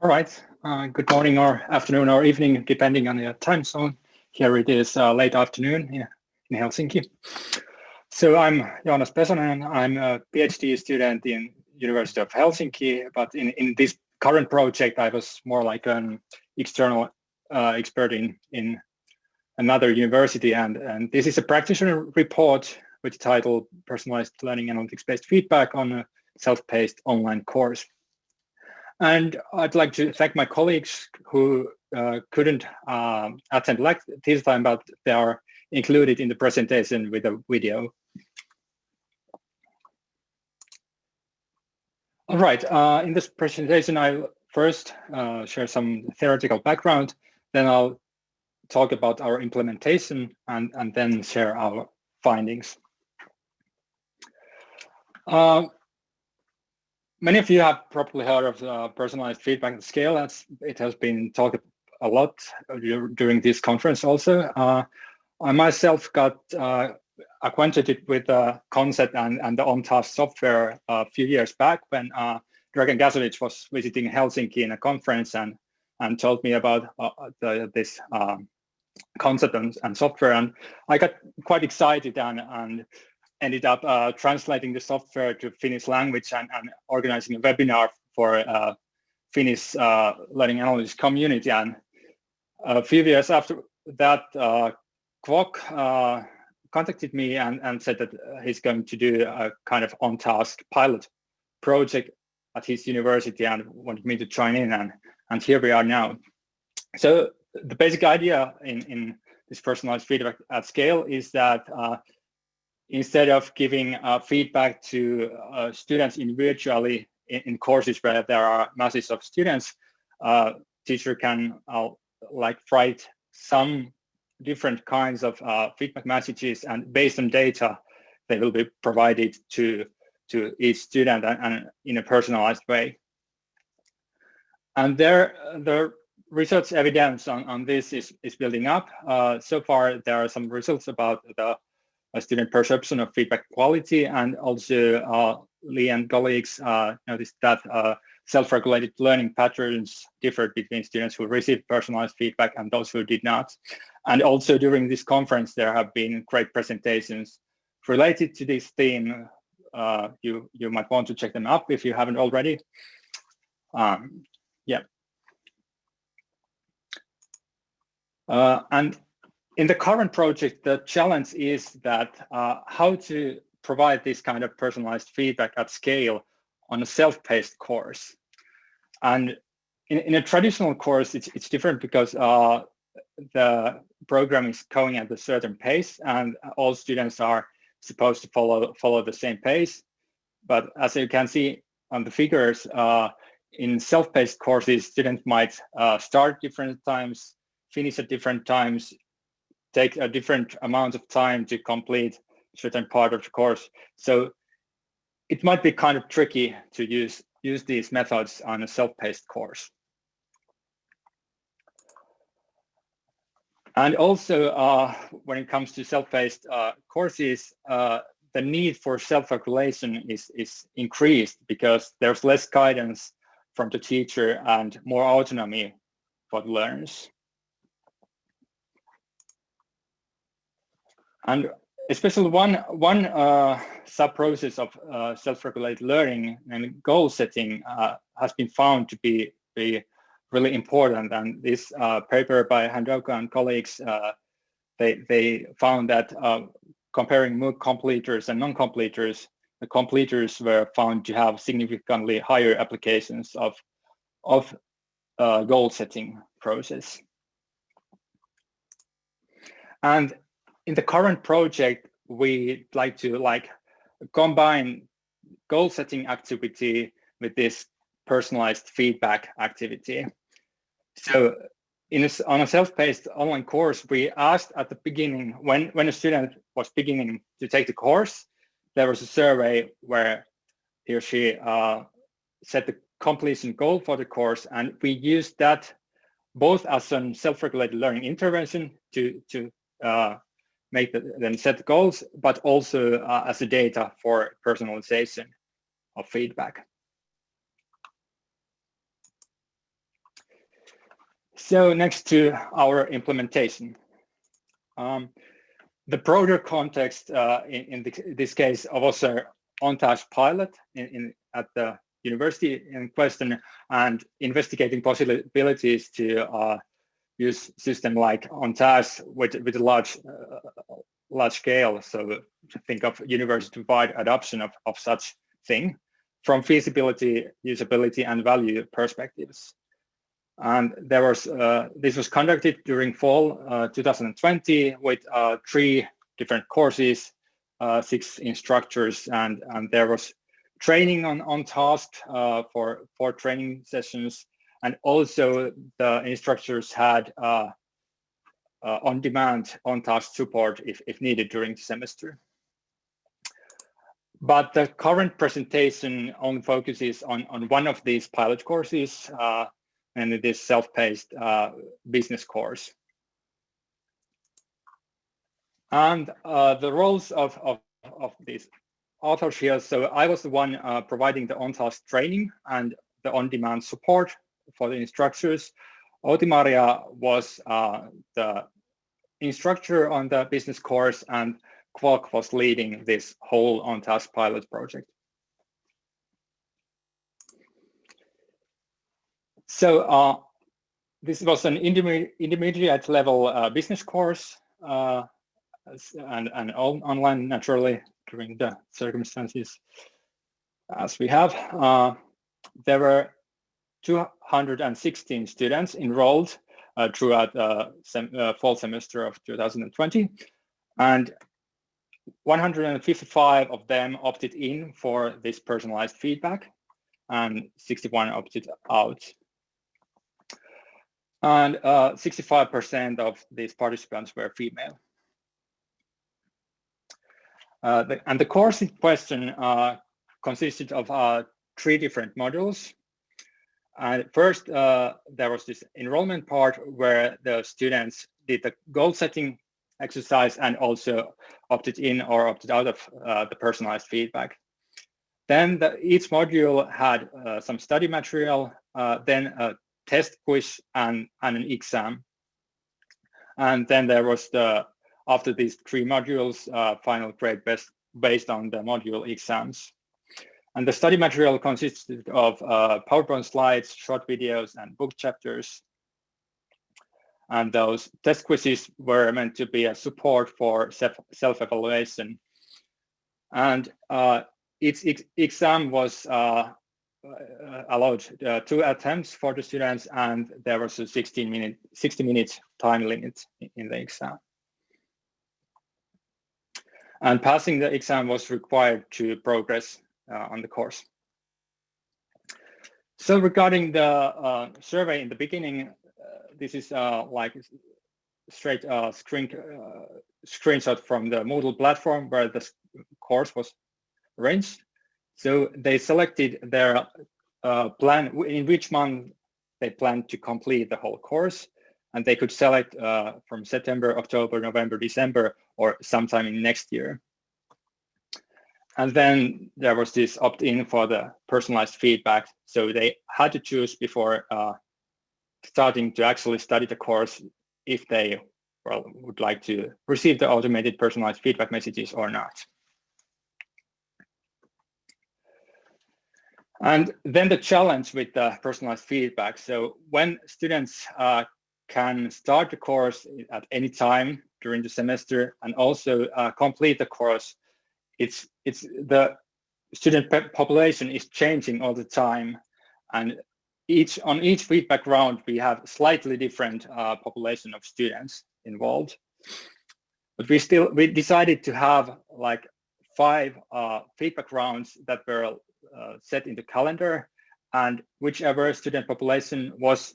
All right. Good morning or afternoon or evening, depending on the time zone. Here it is late afternoon in Helsinki. So I'm Joonas Pesonen. I'm a PhD student in University of Helsinki, but in this current project, I was more like an external expert in another university. And this is a practitioner report with the title Personalized Learning Analytics-Based Feedback on a Self-Paced Online Course. And I'd like to thank my colleagues who couldn't attend this time, but they are included in the presentation with a video. All right, in this presentation, I'll first share some theoretical background, then I'll talk about our implementation and then share our findings. Many of you have probably heard of personalized feedback at scale, as it has been talked a lot during this conference also. I myself got acquainted with the concept and the on-task software a few years back when Dragan Gasovic was visiting Helsinki in a conference and told me about this concept and software. And I got quite excited and ended up translating the software to Finnish language and organizing a webinar for Finnish learning analytics community. And a few years after that, Kwok contacted me and said that he's going to do a kind of on-task pilot project at his university and wanted me to join in. And here we are now. So the basic idea in this personalized feedback at scale is that instead of giving feedback to students individually in courses where there are masses of students, teacher can write some different kinds of feedback messages, and based on data, they will be provided to each student and in a personalized way. And the research evidence on this is building up. So far, there are some results about the student perception of feedback quality, and also Lee and colleagues noticed that self-regulated learning patterns differed between students who received personalized feedback and those who did not. And also during this conference, there have been great presentations related to this theme. You might want to check them up if you haven't already. And in the current project, the challenge is that how to provide this kind of personalized feedback at scale on a self-paced course. And in a traditional course, it's different because the program is going at a certain pace and all students are supposed to follow the same pace. But as you can see on the figures, in self-paced courses, students might start different times, finish at different times, take a different amount of time to complete a certain part of the course. So it might be kind of tricky to use these methods on a self-paced course. And also, when it comes to self-paced courses, the need for self-regulation is increased because there's less guidance from the teacher and more autonomy for the learners. And especially one sub-process of self-regulated learning and goal setting has been found to be really important. And this paper by Handoka and colleagues, they found that comparing MOOC completers and non-completers, the completers were found to have significantly higher applications of goal setting process. And in the current project, we like to combine goal setting activity with this personalized feedback activity. So on a self-paced online course, we asked at the beginning, when a student was beginning to take the course, there was a survey where he or she set the completion goal for the course, and we used that both as a self-regulated learning intervention to make them set goals, but also as a data for personalization of feedback. So next to our implementation. The broader context in this case was an on-task pilot at the university in question and investigating possibilities to use system like on-task with a large scale. So think of university-wide adoption of such thing from feasibility, usability, and value perspectives. And there was this was conducted during fall 2020 with 3 different courses, 6 instructors, and there was training on task for 4 training sessions, and also the instructors had on-demand on-task support if needed during the semester. But the current presentation only focuses on one of these pilot courses, and it is self-paced business course. And the roles of these authors here. So I was the one providing the on-task training and the on-demand support for the instructors. Outi-Maria was the instructor on the business course, and Kwok was leading this whole on-task pilot project. So this was an intermediate level business course and online, naturally, during the circumstances as we have. There were 216 students enrolled throughout the fall semester of 2020, and 155 of them opted in for this personalized feedback, and 61 opted out. And 65% of these participants were female. And the course in question consisted of 3 different modules. First, there was this enrollment part where the students did the goal setting exercise and also opted in or opted out of the personalized feedback. Then each module had some study material, then a test quiz and an exam. And then there was after these 3 modules, final grade based on the module exams. And the study material consisted of PowerPoint slides, short videos, and book chapters. And those test quizzes were meant to be a support for self-evaluation. And each exam was allowed 2 attempts for the students, and there was a 60-minute time limit in the exam. And passing the exam was required to progress on the course. So regarding the survey in the beginning, this is like straight screenshot from the Moodle platform where the course was arranged. So they selected their plan, in which month they planned to complete the whole course, and they could select from September, October, November, December, or sometime in next year. And then there was this opt-in for the personalized feedback. So they had to choose before starting to actually study the course if they would like to receive the automated personalized feedback messages or not. And then the challenge with the personalized feedback. So when students can start the course at any time during the semester and also complete the course, it's the student population is changing all the time, and on each feedback round we have slightly different population of students involved. But we decided to have like 5 feedback rounds that were set in the calendar, and whichever student population was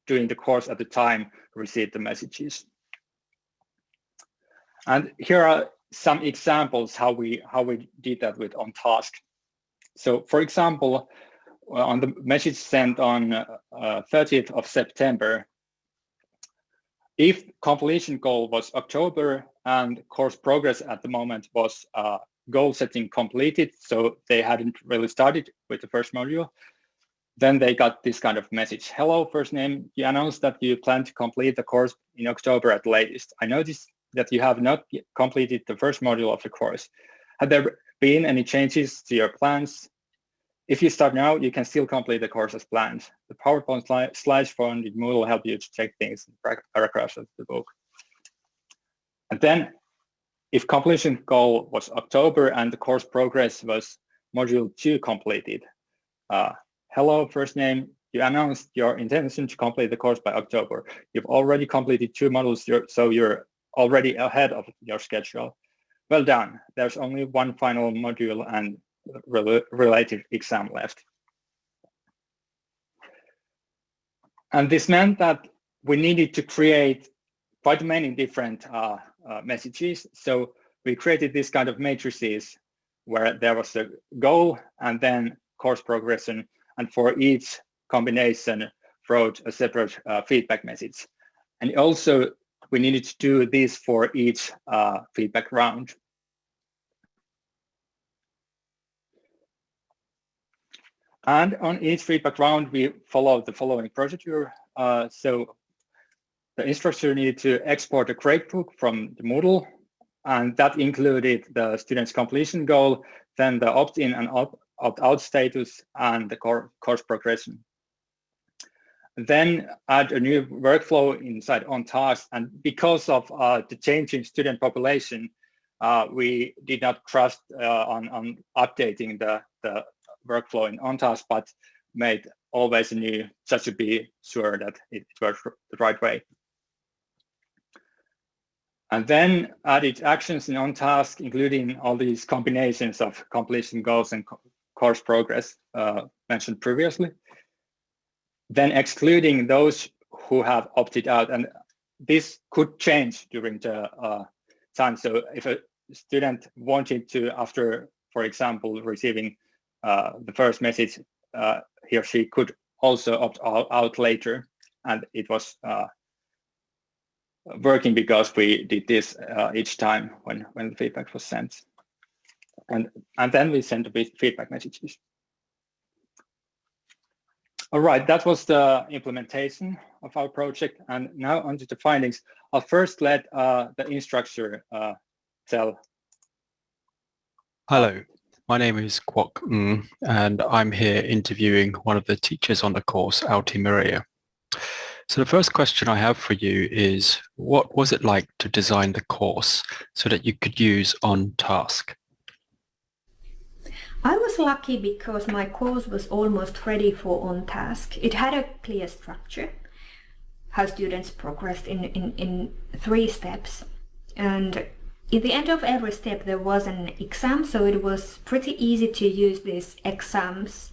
doing the course at the time received the messages. And here are some examples how we did that with on task. So for example, on the message sent on 30th of September, if completion goal was October and course progress at the moment was goal setting completed, so they hadn't really started with the first module, then they got this kind of message. Hello, first name, you announced that you plan to complete the course in October at the latest. I noticed that you have not yet completed the first module of the course. Have there been any changes to your plans? If you start now, you can still complete the course as planned. The PowerPoint slides found in Moodle help you to check things in paragraphs of the book. And then if completion goal was October and the course progress was module 2 completed, hello, first name, you announced your intention to complete the course by October. You've already completed 2 modules, so you're already ahead of your schedule. Well done. There's only one final module and related exam left. And this meant that we needed to create quite many different messages. So we created this kind of matrices where there was a goal and then course progression, and for each combination wrote a separate feedback message. And also we needed to do this for each feedback round. And on each feedback round, we followed the following procedure. So the instructor needed to export a gradebook from the Moodle, and that included the student's completion goal, then the opt-in and opt-out status, and the course progression. Then add a new workflow inside OnTask, and because of the changing student population, we did not trust on updating the workflow in OnTask, but made always a new just to be sure that it works the right way. And then added actions in OnTask, including all these combinations of completion goals and course progress mentioned previously. Then excluding those who have opted out, and this could change during the time. So if a student wanted to, after, for example, receiving the first message, he or she could also opt out later, and it was working because we did this each time when the feedback was sent, and then we sent the feedback messages. All right, that was the implementation of our project, and now onto the findings. I'll first let the instructor tell. Hello, my name is Kwok Ng, and I'm here interviewing one of the teachers on the course, autonomy. So the first question I have for you is, what was it like to design the course so that you could use OnTask? I was lucky because my course was almost ready for OnTask. It had a clear structure, how students progressed in 3 steps. And in the end of every step there was an exam, so it was pretty easy to use these exams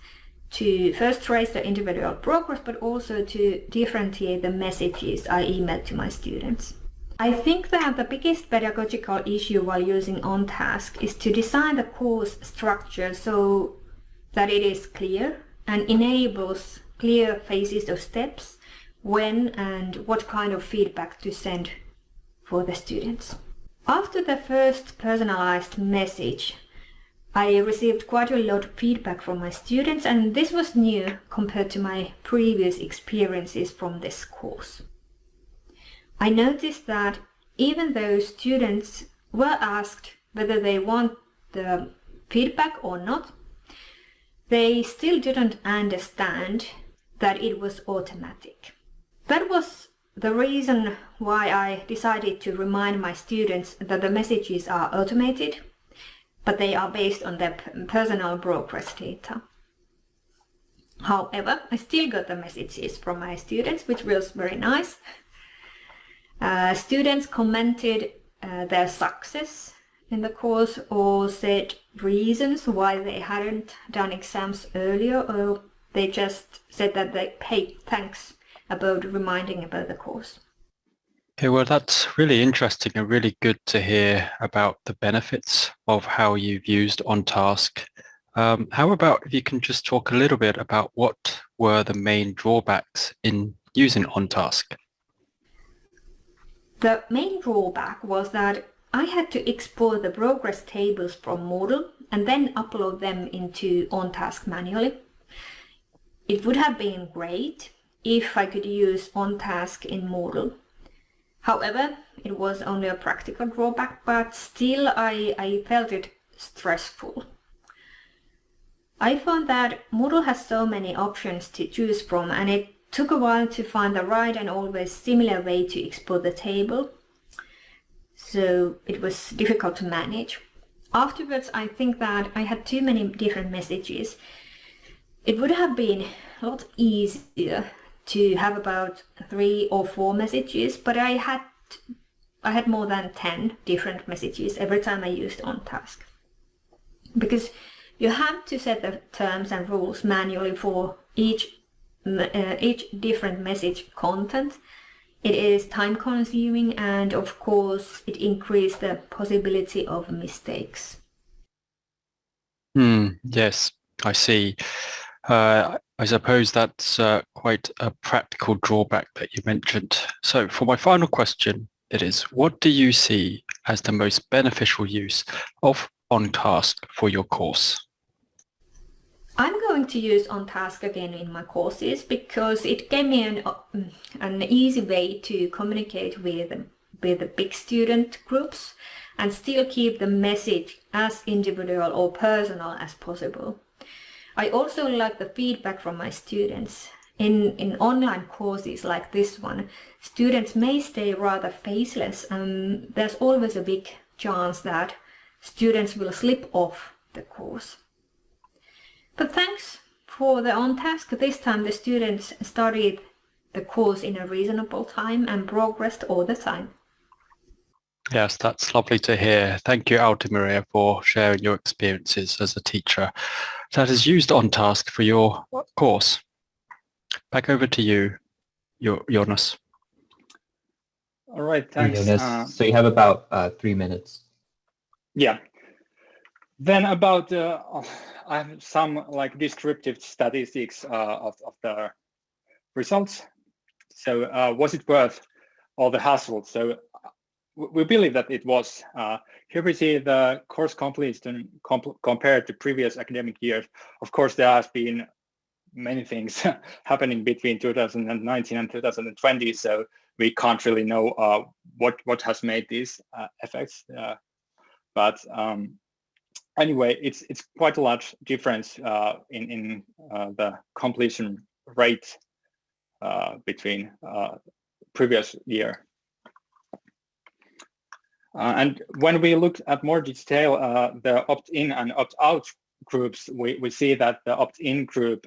to first trace the individual progress, but also to differentiate the messages I emailed to my students. I think that the biggest pedagogical issue while using OnTask is to design the course structure so that it is clear and enables clear phases of steps, when and what kind of feedback to send for the students. After the first personalized message, I received quite a lot of feedback from my students, and this was new compared to my previous experiences from this course. I noticed that even though students were asked whether they want the feedback or not, they still didn't understand that it was automatic. That was the reason why I decided to remind my students that the messages are automated, but they are based on their personal progress data. However, I still got the messages from my students, which was very nice. Students commented their success in the course or said reasons why they hadn't done exams earlier, or they just said that they, hey, thanks about reminding about the course. Okay, well, that's really interesting and really good to hear about the benefits of how you've used OnTask. How about if you can just talk a little bit about what were the main drawbacks in using OnTask? The main drawback was that I had to export the progress tables from Moodle and then upload them into OnTask manually. it would have been great if I could use on-task in Moodle. However, it was only a practical drawback, but still I felt it stressful. I found that Moodle has so many options to choose from, and it took a while to find the right and always similar way to export the table. So it was difficult to manage. Afterwards, I think that I had too many different messages. It would have been a lot easier to have about 3 or 4 messages, but I had more than 10 different messages every time I used on-task. Because you have to set the terms and rules manually for each different message content. It is time consuming, and of course it increased the possibility of mistakes. Yes, I see. I suppose that's quite a practical drawback that you mentioned. So for my final question, it is, what do you see as the most beneficial use of on-task for your course? I'm going to use on-task again in my courses because it gave me an easy way to communicate with the big student groups and still keep the message as individual or personal as possible. I also like the feedback from my students. In online courses like this one, students may stay rather faceless, and there's always a big chance that students will slip off the course. But thanks for the on-task. This time the students started the course in a reasonable time and progressed all the time. Yes, that's lovely to hear. Thank you, Maria, for sharing your experiences as a teacher that has used on-task for your course. Back over to you, Joonas. All right, thanks. Joonas, so you have about 3 minutes. Yeah. Then about I have some like descriptive statistics of the results. So was it worth all the hassle? So we believe that it was. Here we see the course completion compared to previous academic years. Of course, there has been many things happening between 2019 and 2020, so we can't really know what has made these effects. But anyway, it's quite a large difference in the completion rate between previous year. And when we look at more detail, the opt-in and opt-out groups, we see that the opt-in group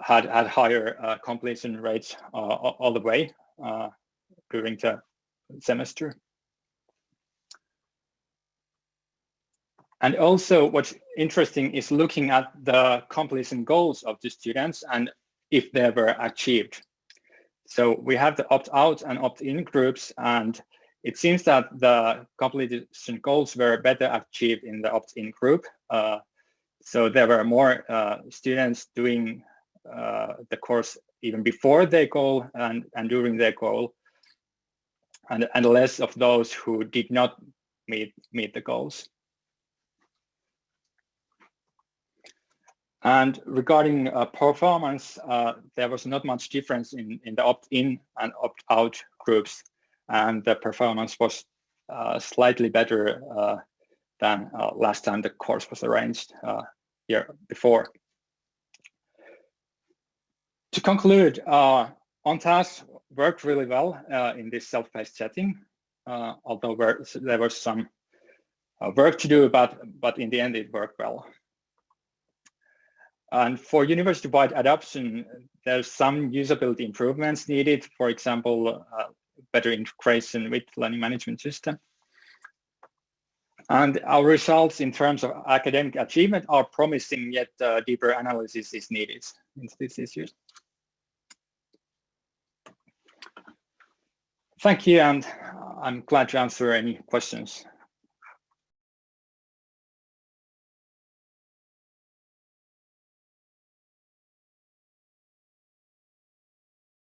had higher completion rates all the way during the semester. And also what's interesting is looking at the completion goals of the students and if they were achieved. So we have the opt-out and opt-in groups, and it seems that the completion goals were better achieved in the opt-in group. So there were more students doing the course even before their goal and during their goal, and less of those who did not meet the goals. And regarding performance, there was not much difference in the opt-in and opt-out groups, and the performance was slightly better than last time the course was arranged year before. To conclude, on-task worked really well in this self-paced setting, although there was some work to do, but in the end it worked well. And for university-wide adoption, there's some usability improvements needed. For example, better integration with learning management system. And our results in terms of academic achievement are promising, yet deeper analysis is needed in these issues. Thank you, and I'm glad to answer any questions.